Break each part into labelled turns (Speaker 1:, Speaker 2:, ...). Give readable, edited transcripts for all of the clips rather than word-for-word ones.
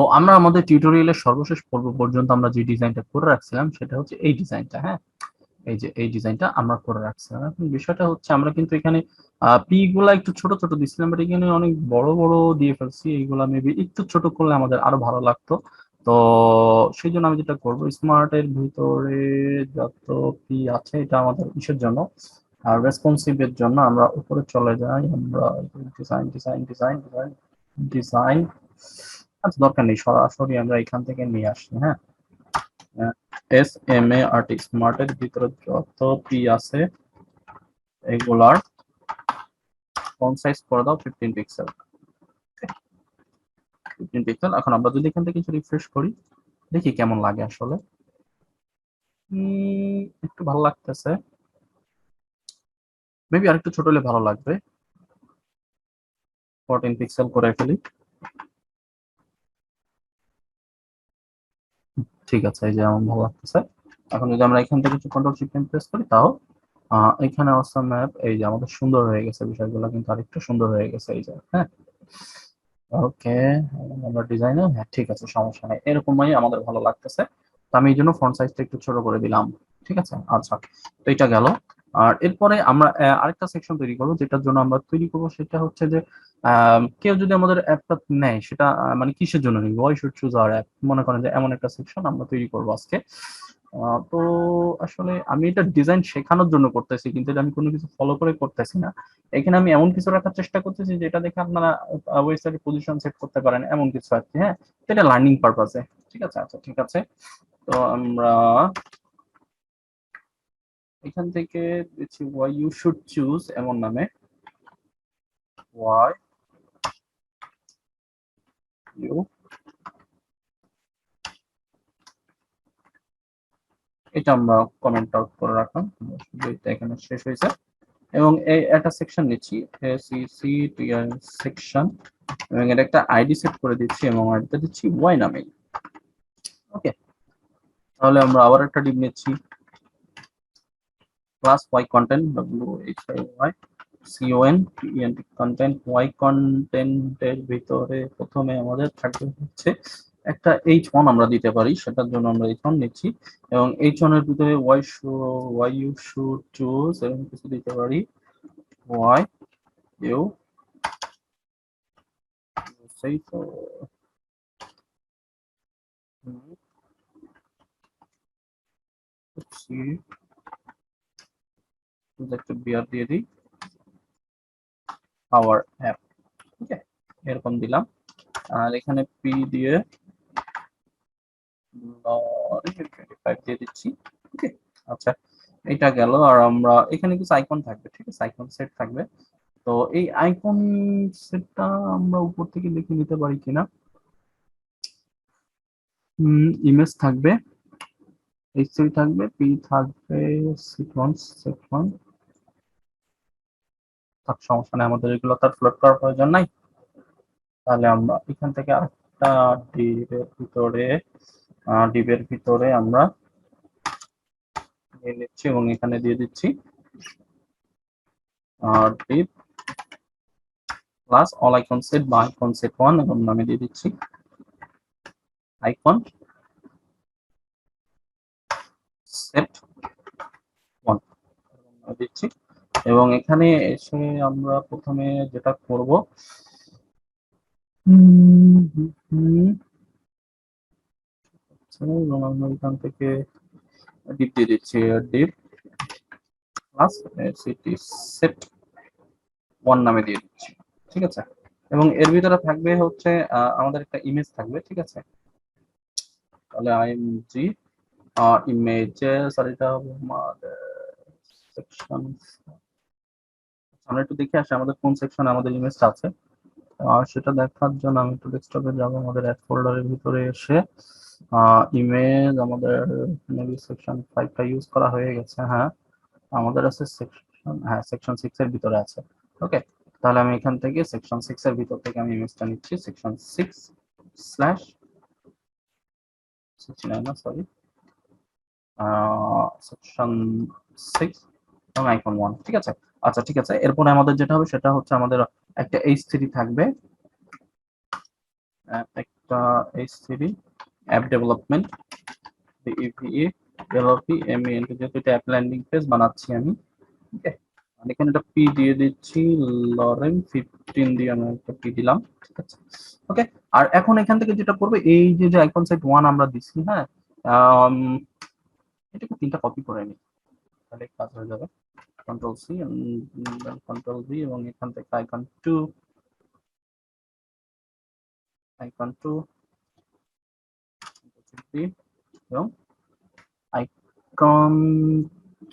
Speaker 1: তো আমরা আমাদের টিউটোরিয়ালের সর্বশেষ পর্ব পর্যন্ত আমরা যে ডিজাইনটা করে রাখছিলাম সেটা হচ্ছে এই ডিজাইনটা। হ্যাঁ, এই যে এই ডিজাইনটা আমরা করে রাখছিলাম। এখন বিষয়টা হচ্ছে আমরা কিন্তু এখানে পি গুলা একটু ছোট ছোট দিচ্ছিলাম, বাট এখানে অনেক বড় বড় দিয়ে ফেলছি। এইগুলা মেবি একটু ছোট করলে আমাদের আরো ভালো লাগতো। তো সেই জন্য আমি যেটা করবো, স্মার্টের ভিতরে যত পি আছে এটা আমাদের ইসের জন্য, আর রেসপন্সিভ এর জন্য আমরা উপরে চলে যাই। আমরা design design design design design, আচ্ছা দরকার নেই, সরাসরি আমরা এখান থেকে নিয়ে আসি। হ্যাঁ, SMART স্মার্টের ভিতরে যত পি আছে এগুলার ফন্ট সাইজ করে দাও 15 পিক্সেল। 15 পিক্সেল। এখন আমরা যদি এখান থেকে কিছু রিফ্রেশ করি, দেখি কেমন লাগে আসলে। একটু ভালো লাগতেছে, মেবি আরেকটু ছোট হলে ভালো লাগবে। 14 পিক্সেল করে ফেলি। ঠিক আছে, এই যে আমার ভালো লাগতেছে। এখন যদি আমরা এখান থেকে কন্ট্রোল শিফট এন্ড প্রেস করি, তাও এখানে অসাম ম্যাপ, এই যে আমাদের সুন্দর হয়ে গেছে, বিষয়গুলো কিন্তু আরেকটু সুন্দর হয়ে গেছে। এই যে হ্যাঁ, ওকে, আমরা ডিজাইনার, হ্যাঁ ঠিক আছে, সমস্যা নেই, এরকমই আমাদের ভালো লাগতেছে। তো আমি এই জন্য ফন্ট সাইজটা একটু ছোট করে দিলাম। ঠিক আছে, আচ্ছা, তো এটা গেল। আর এরপরে আমরা আরেকটা সেকশন তৈরি করবো, যেটার জন্য আমরা তৈরি করবো সেটা হচ্ছে যে কেউ যদি আমাদের অ্যাপটা নেয়, সেটা মানে কিসের জন্য নিবে, why should choose hour app, মনে করেন যে এমন একটা সেকশন আমরা তৈরি করবো আজকে। তো আসলে আমি এটা ডিজাইন শেখানোর জন্য করতেছি, কিন্তু এটা আমি কোনো কিছু ফলো করে করতেছি না। এখানে আমি এমন কিছু রাখার চেষ্টা করতেছি যেটা দেখে আপনারা ওয়েবসাইটে পজিশন সেট করতে পারেন, এমন কিছু আর কি। হ্যাঁ, এটা লার্নিং পারপাসে। ঠিক আছে, আচ্ছা ঠিক আছে। তো আমরা এখান থেকে দিচ্ছি ওয়াই ইউ শুড চুজ এমন নামে, ওয়াই ইউ, এটা আমরা কমেন্ট আউট করে রাখলাম, এটা এখানে শেষ হয়েছে। এবং এই একটা সেকশন নিচ্ছি, সেকশন, এবং এটা একটা আইডি সেট করে দিচ্ছি এবং আইডিটা দিচ্ছি ওয়াই নামে। ওকে, তাহলে আমরা আবার একটা ডিভ নিচ্ছি, class why content, WHY CONTENT content. Why কন্টেন্টের ভিতরে প্রথমে আমাদের থাকবে হচ্ছে একটা H1 আমরা দিতে পারি, সেটার জন্য আমরা H1 নিচ্ছি। এবং H1 এর ভিতরে ওয়াই ইউ শুড চুজ এবং কিছু দিতে পারি, ওয়াই ইউ সেই তো একটু বিয়ার দিয়ে দিই, আওয়ার অ্যাপ। ওকে, এরকম দিলাম। আর এখানে পি দিয়ে 25 দিয়ে দিচ্ছি। ওকে, আচ্ছা, এটা গেল। আর আমরা এখানে কিছু আইকন থাকবে, ঠিক আছে, আইকন সেট থাকবে। তো এই আইকন সেটটা আমরা উপর থেকে দেখে নিতে পারি কিনা। ইমেজ থাকবে, এইচসি থাকবে, পি থাকবে, সেট ওয়ান থাক, সমস্যা নেই, আমাদের এগুলো তার ফ্লোট করার প্রয়োজন নাই। তাহলে আমরা এখান থেকে আরেকটা ডিবের ভিতরে আমরা নিয়ে নিচ্ছি এবং এখানে দিয়ে দিচ্ছি deep plus all icon set বা আইকন সেট ওয়ান, এবং নামে দিয়ে দিচ্ছি আইকন সেট ওয়ান দিচ্ছি। এবং এখানে এসে আমরা প্রথমে যেটা করব, আমরা এখান থেকে ডিপ দিয়ে দিচ্ছি, deep plus city set one নামে দিয়ে দিচ্ছি। ঠিক আছে, এবং এর ভিতরে থাকবে হচ্ছে আমাদের একটা ইমেজ থাকবে। ঠিক আছে, তাহলে আইএমজি ইমেজেস, আর এটা হবে আমাদের সেকশন। আমরা একটু দেখে আসি আমাদের কোন সেকশনে আমাদের ইমেজটা আছে। আর সেটা দেখার জন্য আমি একটু ডেস্কটপে যাব, আমাদের অ্যাড ফোল্ডারের ভিতরে এসে ইমেজ, আমাদের মেবি সেকশন 5টা ইউজ করা হয়ে গেছে। হ্যাঁ, আমাদের আছে সেকশন, হ্যাঁ সেকশন 6 এর ভিতরে আছে। ওকে, তাহলে আমি এখান থেকে সেকশন 6 এর ভিতর থেকে আমি ইমেজটা নিচ্ছি, সেকশন 6 স্ল্যাশ 69, না সরি, সেকশন 6 এবং আইকন 1। ঠিক আছে, আচ্ছা ঠিক আছে। এরপরে আমাদের যেটা হবে সেটা হচ্ছে আমাদের একটা H3 থাকবে, এটা H3 app development EVE LOP MENT, যেহেতু এটা অ্যাপ ল্যান্ডিং পেজ বানাচ্ছি আমি। ওকে, এখানে একটা পি দিয়ে দিচ্ছি, লরেন 15 দিয়ে আমি একটা পি দিলাম। ঠিক আছে, ওকে। আর এখন এখান থেকে যেটা করবে, এই যে আইকন সেট 1 আমরা দিছি, হ্যাঁ, এটাকে 3টা কপি করে নিই, তাহলে কাজ হয়ে যাবে। কন্ট্রোল সি, কন্ট্রোল ভি, এবং এখান থেকে আইকন 2, আইকন 2 এবং আইকন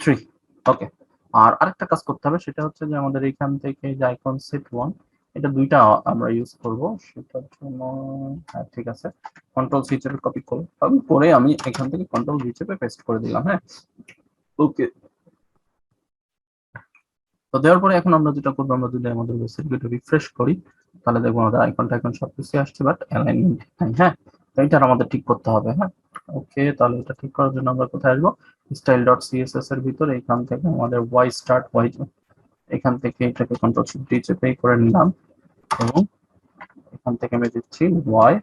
Speaker 1: 3। ওকে, আর আরেকটা কাজ করতে হবে, সেটা হচ্ছে যে আমাদের এখান থেকে যে আইকন সেট 1, এটা দুইটা আমরা ইউজ করব, সেটার জন্য হ্যাঁ ঠিক আছে, কন্ট্রোল সি চেপে কপি করে আমি এখান থেকে কন্ট্রোল ভি চেপে পেস্ট করে দিলাম। হ্যাঁ, ওকে। তো দেওয়ার পরে এখন আমরা যেটা করবো, আমরা যদি আমাদের ওয়েবসাইটটা রিফ্রেশ করি, তাহলে দেখবো আমাদের আইকন সবকিছু আসছে, বাট অ্যালাইনমেন্ট নাই। হ্যাঁ, তো এটা আমাদের ঠিক করতে হবে। হ্যাঁ, ওকে, তাহলে এটা ঠিক করার জন্য আমরা কোথায় আসবো, স্টাইল ডট সিএসএস এর ভিতরে এখান থেকে আমাদের ওয়াই স্টার্ট ওয়াই, এখান থেকে এটাকে কন্ট্রোল শিফট ডি চেপে করে নিলাম, এবং এখান থেকে আমি দিচ্ছি ওয়াই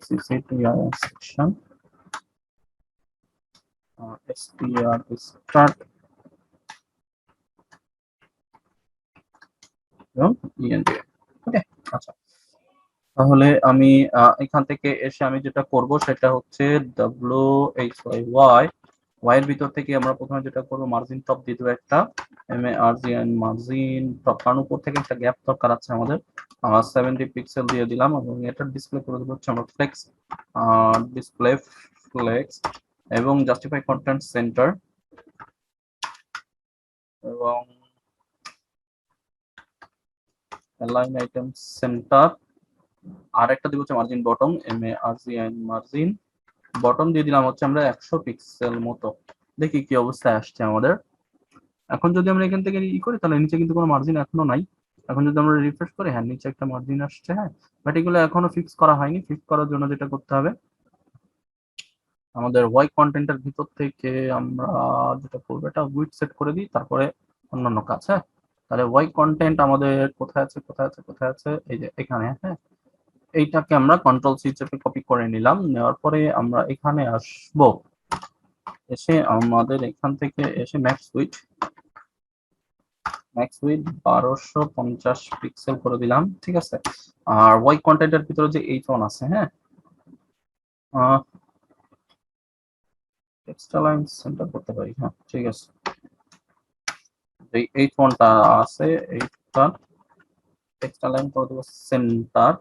Speaker 1: সেকশন str স্টার্ট এবং ইএনডি। ওকে, আচ্ছা, তাহলে আমি এখান থেকে এসে আমি যেটা করব সেটা হচ্ছে WHY ওয়াই এর ভিতর থেকে আমরা প্রথমে যেটা করব, মার্জিন টপ দিয়ে দেবো একটা, MARGN মার্জিন টপ, কারণ উপর থেকে একটা গ্যাপ দরকার আছে আমাদের, 70 পিক্সেল দিয়ে দিলাম, এবং এটা ডিসপ্লে করে দেবো হচ্ছে আমরা ফ্লেক্স, ডিসপ্লে ফ্লেক্স, এবং জাস্টিফাই কন্টেন্ট সেন্টার, এবং অ্যালাইন আইটেম সেন্টার, আর একটা দিব হচ্ছে margin bottom, MARGN margin bottom দিয়ে দিলাম হচ্ছে আমরা 100 পিক্সেল মতো। দেখি কি অবস্থায় আসছে আমাদের। এখন যদি আমরা এখান থেকে ই করি, তাহলে নিচে কিন্তু কোনো মার্জিন এখনো নাই। এখন যদি আমরা রিফ্রেশ করি, হ্যাঁ নিচে একটা মার্জিন আসছে। হ্যাঁ, বাট এগুলো এখনো ফিক্স করা হয়নি। ফিক্স করার জন্য যেটা করতে হবে, আমাদের ওয়াই কন্টেন্টের ভিতর থেকে আমরা যেটা করবো, এটা উইডথ সেট করে দিই, তারপরে অন্যান্য কাজ। হ্যাঁ, তাহলে ওয়াই কন্টেন্ট আমাদের কোথায় আছে, এই যে এখানে। হ্যাঁ, এইটাকে আমরা কন্ট্রোল সি চেপে কপি করে নিলাম, নেওয়ার পরে আমরা এখানে আসবো, এসে আমাদের এখান থেকে এসে ম্যাক্স উইডথ 1250 পিক্সেল করে দিলাম। ঠিক আছে, আর ওয়াই কন্টেন্টের ভিতরে যে H1 আছে, হ্যাঁ, টেক্সট লাইন সেন্টার করতে পারি। হ্যাঁ, ঠিক আছে, এই H1টা আছে, এইটা টেক্সট লাইন করে দেবো সেন্টার,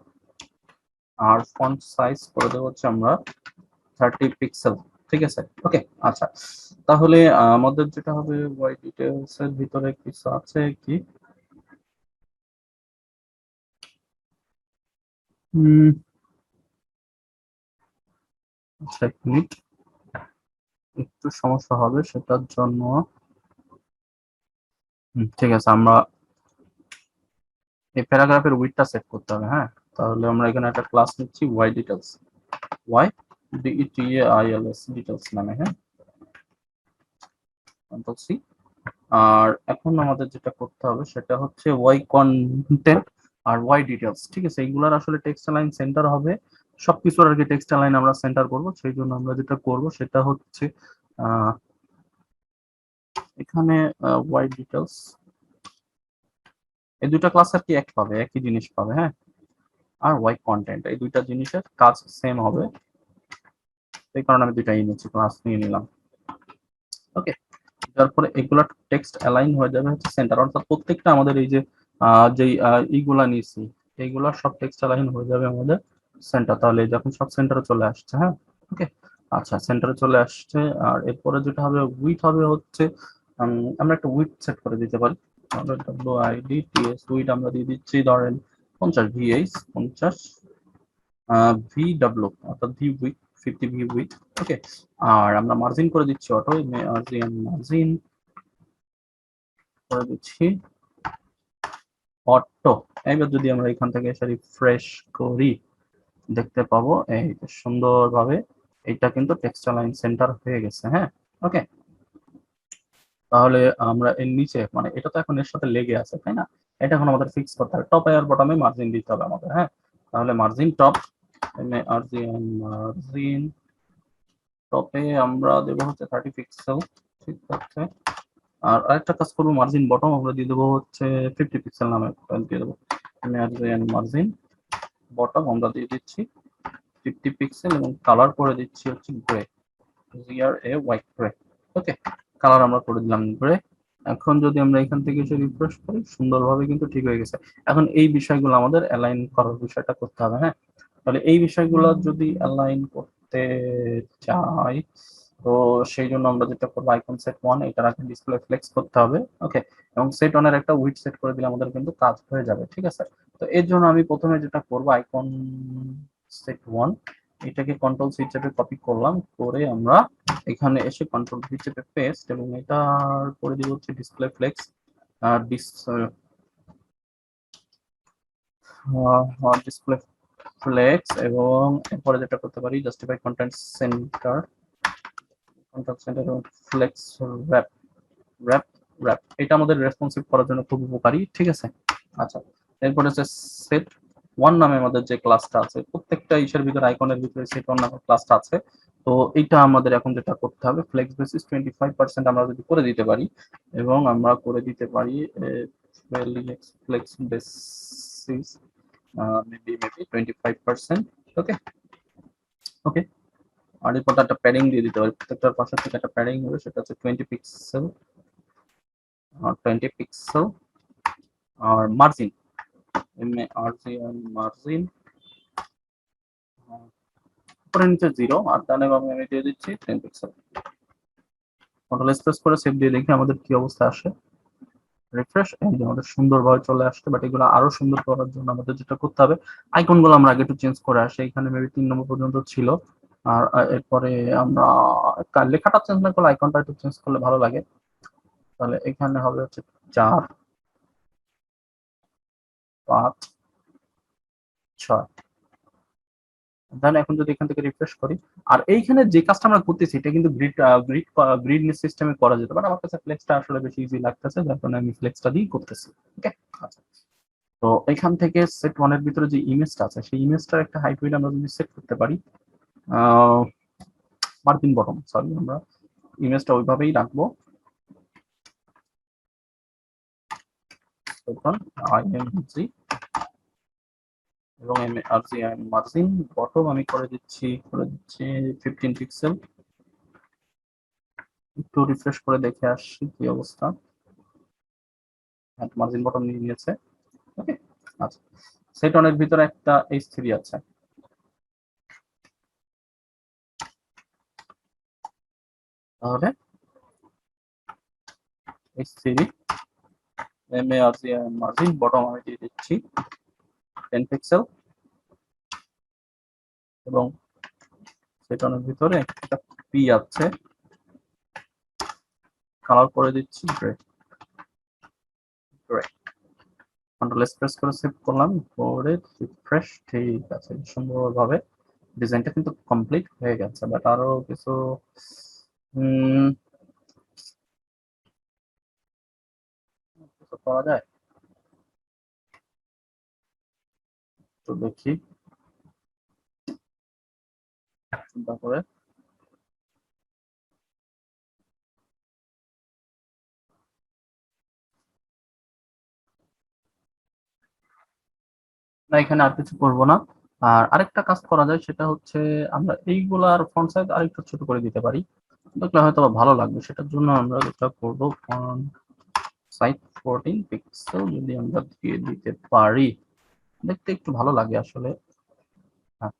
Speaker 1: আর ফন্ট সাইজ করে দেবো হচ্ছে আমরা 30 পিক্সেল। ঠিক আছে, ওকে। আচ্ছা, তাহলে আমাদের যেটা হবে, ওয়াই ডিটেলস এর ভিতরে কিছু আছে কি, আচ্ছা, এক মিনিট, একটু সমস্যা হবে সেটার জন্য। ঠিক আছে, আমরা এই প্যারাগ্রাফের উইডথটা সেট করতে হবে। হ্যাঁ, তাহলে আমরা এখানে একটা ক্লাস নিচ্ছি, why details, why DETAILS details নামে। হ্যাঁ, কন্ট্রোল সি। আর এখন আমাদের যেটা করতে হবে সেটা হচ্ছে ওয়াই কন্টেন্ট আর ওয়াই ডিটেলস। ঠিক আছে, এইগুলার আসলে টেক্সট লাইন সেন্টার হবে, সবকিছুর আর কি টেক্সট লাইন আমরা সেন্টার করব। সেই জন্য আমরা যেটা করব সেটা হচ্ছে এখানে ওয়াই ডিটেলস, এই দুইটা ক্লাস আর কি এক পাবে, একই জিনিস পাবে। হ্যাঁ, আর ওয়াই কন্টেন্ট, এই দুইটা জিনিসের কাজ সেম হবে, এই কারণে আমি দুইটা নিচ্ছি, ক্লাস নিয়ে নিলাম। ওকে, তারপরে এগুলা টেক্সট অ্যালাইন হয়ে যাবে হচ্ছে সেন্টার, অর্থাৎ প্রত্যেকটা আমাদের এই যে যেই এইগুলা নিয়েছি, এইগুলা সব টেক্সট অ্যালাইন হয়ে যাবে আমাদের সেন্টার। তাহলে যখন সব সেন্টারে চলে আসছে। হ্যাঁ, ওকে, আচ্ছা, সেন্টারে চলে আসছে। আর এরপরে যেটা হবে, উইথ হবে হচ্ছে আমরা একটা উইথ সেট করে দিতে পারি, WIDTS উইথ আমরা দিয়ে দিচ্ছি ধরেন 50 VH 50 VW, অর্থাৎ ভি উইথ 50 ভি উইথ। ওকে, আর আমরা মার্জিন করে দিচ্ছি অটো, মার্জিন করে দিচ্ছি অটো। এবার যদি আমরা এখান থেকে এসে রিফ্রেশ করি, দেখতে পাবো এই সুন্দরভাবে এটা কিন্তু টেক্সট লাইন সেন্টার হয়ে গেছে। হ্যাঁ, ওকে, তাহলে আমরা এর নিচে, মানে এটা তো এখন এর সাথে লেগে আছে, তাই না, এটা এখন আমাদের ফিক্স করতে হবে, টপ আর বটমে মার্জিন দিতে হবে আমাদের। হ্যাঁ, তাহলে মার্জিন টপ, মার্জিন টপে আমরা দেবো হচ্ছে 30 পিক্সেল, ঠিক আছে। আর আরেকটা কাজ করবো, মার্জিন বটম আমরা দিয়ে দেবো হচ্ছে 50 পিক্সেল নামে দিয়ে দেবো। মার্জিন বটম আমরা দিয়ে দিচ্ছি 50 পিক্সেল এবং কালার করে দিচ্ছি হচ্ছে গ্রে, হোয়াইট গ্রে। ওকে, কালার আমরা করে দিলাম গ্রে। এখন যদি আমরা এখান থেকে এসে রিফ্রেশ করি, সুন্দরভাবে কিন্তু ঠিক হয়ে গেছে। এখন এই বিষয়গুলো আমাদের অ্যালাইন করার বিষয়টা করতে হবে। হ্যাঁ, তাহলে এই বিষয়গুলো যদি অ্যালাইন করতে চাই, তো সেই জন্য আমরা যেটা করবো, আইকন সেট 1 এটার আগে ডিসপ্লে ফ্লেক্স করতে হবে। ওকে, এবং সেট 1 এর একটা উইডথ সেট করে দিলে আমাদের কিন্তু কাজ হয়ে যাবে, ঠিক আছে। তো এর জন্য আমি প্রথমে যেটা করবো, আইকন সেট 1 এটাকে কন্ট্রোল সি চেপে কপি করলাম, করে আমরা এখানে এসে কন্ট্রোল ভি চেপে পেস্ট, এবং এটার করে দিব হচ্ছে ডিসপ্লে ফ্লেক্স, ডিসপ্লে ফ্লেক্স, এবং এরপরে যেটা করতে পারি, জাস্টিফাই কন্টেন্ট সেন্টার এবং ফ্লেক্স র্যাপ র্যাপ র্যাপ, এটা আমাদের রেসপন্সিভ করার জন্য খুব উপকারী, ঠিক আছে। আচ্ছা, এরপরে হচ্ছে সেট 1 নামে আমাদের যে ক্লাসটা আছে, প্রত্যেকটা ইসের ভিতরে, আইকনের ভিতরে সেট 1 নামে ক্লাসটা আছে। তো এটা আমাদের এখন যেটা করতে হবে, ফ্লেক্স বেসিস 25% আমরা যদি করে দিতে পারি, এবং আমরা করে দিতে পারি ফ্লেক্স বেসিস মেবি 25%। ওকে, ওকে। আর এরপর একটা প্যাডিং দিয়ে দিতে পারি, প্রত্যেকটার পাশে থেকে একটা প্যাডিং হবে, সেটা হচ্ছে 20 পিক্সেল, 20 পিক্সেল। আর মার্জিন, মার্জিন উপরে নিচে 0, আর ডানে বামে আমি দিয়ে দিচ্ছি 10 পিক্সেল। কন্ট্রোল স্পেস করে সেভ দিয়ে দেখি আমাদের কি অবস্থা আসে। রিফ্রেশ, এই যে আমাদের সুন্দরভাবে চলে আসছে। বাট এগুলো আরো সুন্দর করার জন্য আমাদের যেটা করতে হবে, আইকনগুলো আমরা আগে একটু চেঞ্জ করে আসি। এখানে মেবি 3 নম্বর পর্যন্ত ছিল, আর এরপরে আমরা লেখাটা চেঞ্জ না করলে আইকনটা একটু চেঞ্জ করলে ভালো লাগে। তাহলে এখানে হবে হচ্ছে 4, 5, 6। দেন এখন যদি এখান থেকে রিফ্রেশ করি, আর এইখানে যে কাজটা আমরা করতেছি এটা কিন্তু গ্রিড সিস্টেমে করা যেত, বাট আমার কাছে ফ্লেক্সটা আসলে বেশি ইজি লাগতেছে, যার কারণে আমি ফ্লেক্সটা দিয়ে করতেছি। ওকে, আচ্ছা। তো এখান থেকে সেট 1 এর ভিতরে যে ইমেজটা আছে, সেই ইমেজটার একটা হাইট আমরা যদি সেট করতে পারি, মার্জিন বটম, সরি, আমরা ইমেজটা ওইভাবেই রাখবো। আইএমজি এবং মার্জিন বটম আমি করে দিচ্ছি 15 পিক্সেল। একটু রিফ্রেশ করে দেখে আসছি কি অবস্থা। মার্জিন বটম নিয়ে নিয়েছে। ওকে, আচ্ছা। সেট 1 এর ভিতরে একটা H3 আছে, তাহলে H3 মার্জিন বটম আমি দিয়ে দিচ্ছি 10 পিক্সেল, এবং সেট 1 এর ভিতরে একটা পি আছে, কালার করে দিচ্ছি গ্রে, গ্রে। কন্ট্রোল প্রেস করে সেভ করলাম, করে রিফ্রেশ, ঠিক আছে, সুন্দরভাবে ডিজাইনটা কিন্তু কমপ্লিট হয়ে গেছে। বাট আরো কিছু করা যায়, তো দেখি চিন্তা করে। না, এখানে আর কিছু করব না। আর আরেকটা কাজ করা যায়, সেটা হচ্ছে আমরা এইগুলার ফন্ট সাইজ আরেকটু ছোট করে দিতে পারি, দেখলে হয়তো ভালো লাগবে। সেটার জন্য আমরা যেটা করব, ফন্ট সাইজ 14 পিক্সেল যদি আমরা দিয়ে দিতে পারি, দেখতে একটু ভালো লাগে আসলে। হ্যাঁ,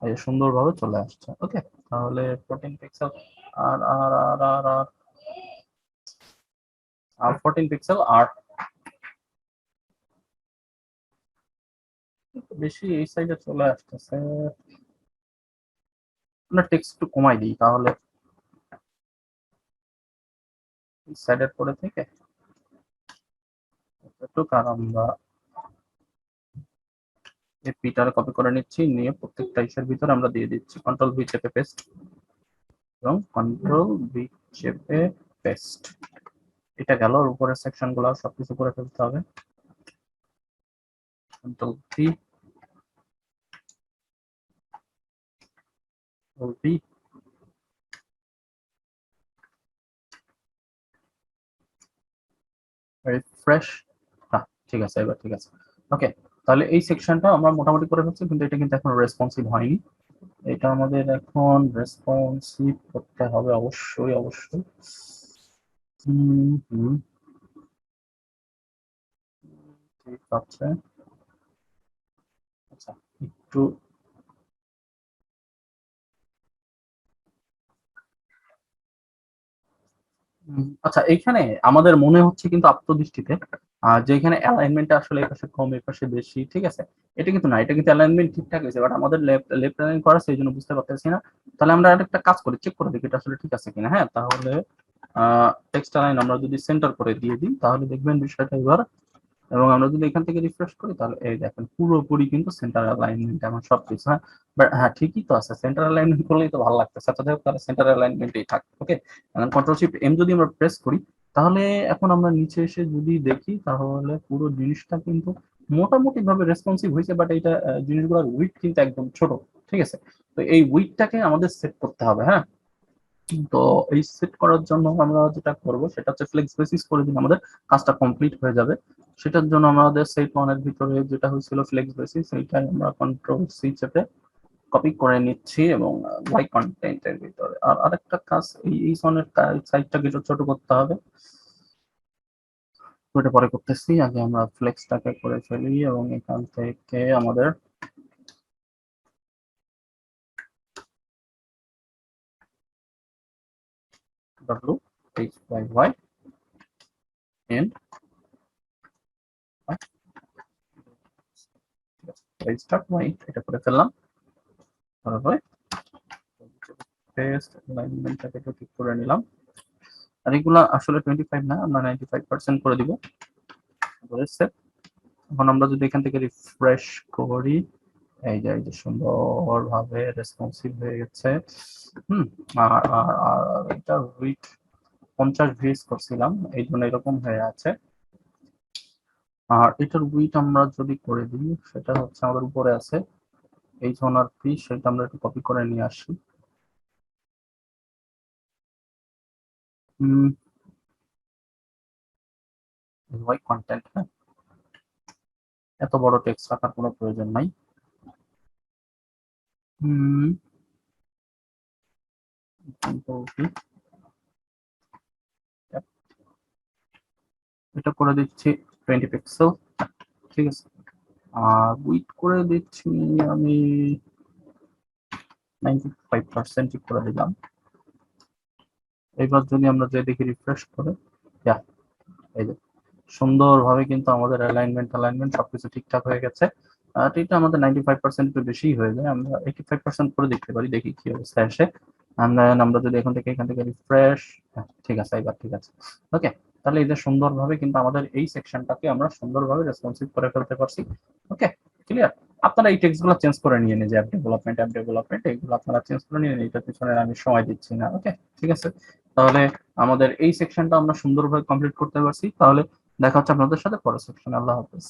Speaker 1: এই সুন্দরভাবে চলে আসছে। ওকে, তাহলে 14 পিক্সেল, আর আর আর আর আর আর 14 পিক্সেল, আর বেশি এই সাইডে চলে আসতেছে। আমরা টেক্সট একটু কমাই দিই তাহলে, সাইডের পরে থেকে একটু, কারণ আমরা এই পিটার কপি করে নিচ্ছি, নিয়ে প্রত্যেকটা ইসের ভিতরে আমরা দিয়ে দিচ্ছি কন্ট্রোল ভি চেপে পেস্ট, এবং কন্ট্রোল ভি চেপে পেস্ট। এটা গেল, উপরের সেকশন গুলো সবকিছু করে ফেলতে হবে। Control V, control V, refresh. হ্যাঁ, ঠিক আছে, এবার ঠিক আছে। ওকে, তাহলে এই সেকশনটা আমরা মোটামুটি করে ফেলছি, কিন্তু এটা কিন্তু এখন রেসপন্সিভ হয়নি। এটা আমাদের এখন রেসপন্সিভ করতে হবে অবশ্যই অবশ্যই। হুম, ঠিক আছে। আচ্ছা, একটু আচ্ছা, এইখানে আমাদের মনে হচ্ছে কিন্তু আত্মদৃষ্টিতে যে এখানে অ্যালাইনমেন্টটা আসলে এই পাশে কম এই পাশে বেশি, ঠিক আছে? এটা কিন্তু না, এটা কিন্তু অ্যালাইনমেন্ট ঠিকঠাক হয়েছে, বাট আমাদের লেফট লেফট অ্যালাইন করা আছে, এই জন্য বুঝতে পারতেছি না। তাহলে আমরা আরেকটা কাজ করি, চেক করে দেখি এটা আসলে ঠিক আছে কিনা। হ্যাঁ, তাহলে টেক্সট অ্যালাইন আমরা যদি সেন্টার করে দিয়ে দিই, তাহলে দেখবেন বিষয়টা এবার। এবং আমরা যদি এখান থেকে রিফ্রেশ করি, তাহলে এই দেখেন পুরোপুরি কিন্তু সেন্টার অ্যালাইনমেন্ট এমন সবকিছু। হ্যাঁ, বাট হ্যাঁ, ঠিকই তো আছে, সেন্টার অ্যালাইনমেন্ট করলেই তো ভালো লাগতেছে। আচ্ছা, যাই হোক, তাহলে সেন্টার অ্যালাইনমেন্টই থাক। ওকে, এখন কন্ট্রোল শিফট এম যদি আমরা প্রেস করি, তাহলে এখন আমরা নিচে এসে যদি দেখি, তাহলে পুরো জিনিসটা কিন্তু মোটামুটি ভাবে রেসপন্সিভ হয়েছে, বাট এইটা জিনিসগুলোর উইথ কিন্তু একদম ছোট। ঠিক আছে, তো এই উইথটাকে আমাদের সেট করতে হবে। হ্যাঁ, তো এই সেট করার জন্য আমরা যেটা করব সেটা হচ্ছে ফ্লেক্স বেসিস করে দিন, আমাদের কাজটা কমপ্লিট হয়ে যাবে। সেটার জন্য আমাদের সেট ওয়ানের ভিতরে যেটা হয়েছিল ফ্লেক্স বেসিস, সেইটাই আমরা কন্ট্রোল সি চেপে কপি করে নিচ্ছি এবং ওয়াই কন্টেন্টের ভিতরে। আর আরেকটা কাজ, এই সনের সাইজটাকে একটু ছোট করতে হবে, ওটা পরে করতেছি। আগে আমরা ফ্লেক্সটাকে করে ফেলি এবং এখান থেকে আমাদের W H Y Y N start Y, এটা করে ফেললাম। তারপরে পেস্ট অ্যালাইনমেন্টটাকে একটু ঠিক করে নিলাম। আর এগুলা আসলে 25 না, আমরা 95% করে দিব। এখন আমরা যদি এখান থেকে রিফ্রেশ করি, এই যে সুন্দরভাবে রেসপন্সিভ হয়ে গেছে। হুম, আর আর আর এটা উইথ 50 ভিএস করছিলাম, এই জন্য এরকম হয়ে আছে। আর এটার উইথ আমরা যদি করে দিই, সেটা হচ্ছে আমাদের উপরে আছে এই জোনার পি, সেটা আমরা একটু কপি করে নিয়ে আসি। ওয়াই কন্টেন্ট, হ্যাঁ, এত বড় টেক্সট রাখার কোনো প্রয়োজন নাই। হুম, এটা করে দিচ্ছি 20 পিক্সেল। ঠিক আছে, আর উইথ করে দিচ্ছি আমি 95% করে দিলাম। এবার যদি আমরা যে দেখি রিফ্রেশ করে, এই যে সুন্দরভাবে কিন্তু আমাদের অ্যালাইনমেন্ট সবকিছু ঠিকঠাক হয়ে গেছে। আর এটা আমাদের 95% একটু বেশি হয়ে যায়, আমরা 85% করে দেখতে পারি, দেখি কি অবস্থা আসে। আমরা যদি এখান থেকে রিফ্রেশ, ঠিক আছে, এবার ঠিক আছে। ওকে, তাহলে এই যে সুন্দরভাবে কিন্তু আমাদের এই সেকশনটাকে আমরা সুন্দরভাবে রেসপন্সিভ করে ফেলতে পারছি। ওকে, ক্লিয়ার। আপনারা এই টেক্সটগুলো চেঞ্জ করে নিয়ে নিন, যে অ্যাপ ডেভেলপমেন্ট এগুলো আপনারা চেঞ্জ করে নিয়ে নিন, এটার পিছনে আমি সময় দিচ্ছি না। ওকে, ঠিক আছে, তাহলে আমাদের এই সেকশনটা আমরা সুন্দরভাবে কমপ্লিট করতে পারছি। তাহলে দেখা হচ্ছে আপনাদের সাথে পরের সেকশনে। আল্লাহ হাফেজ।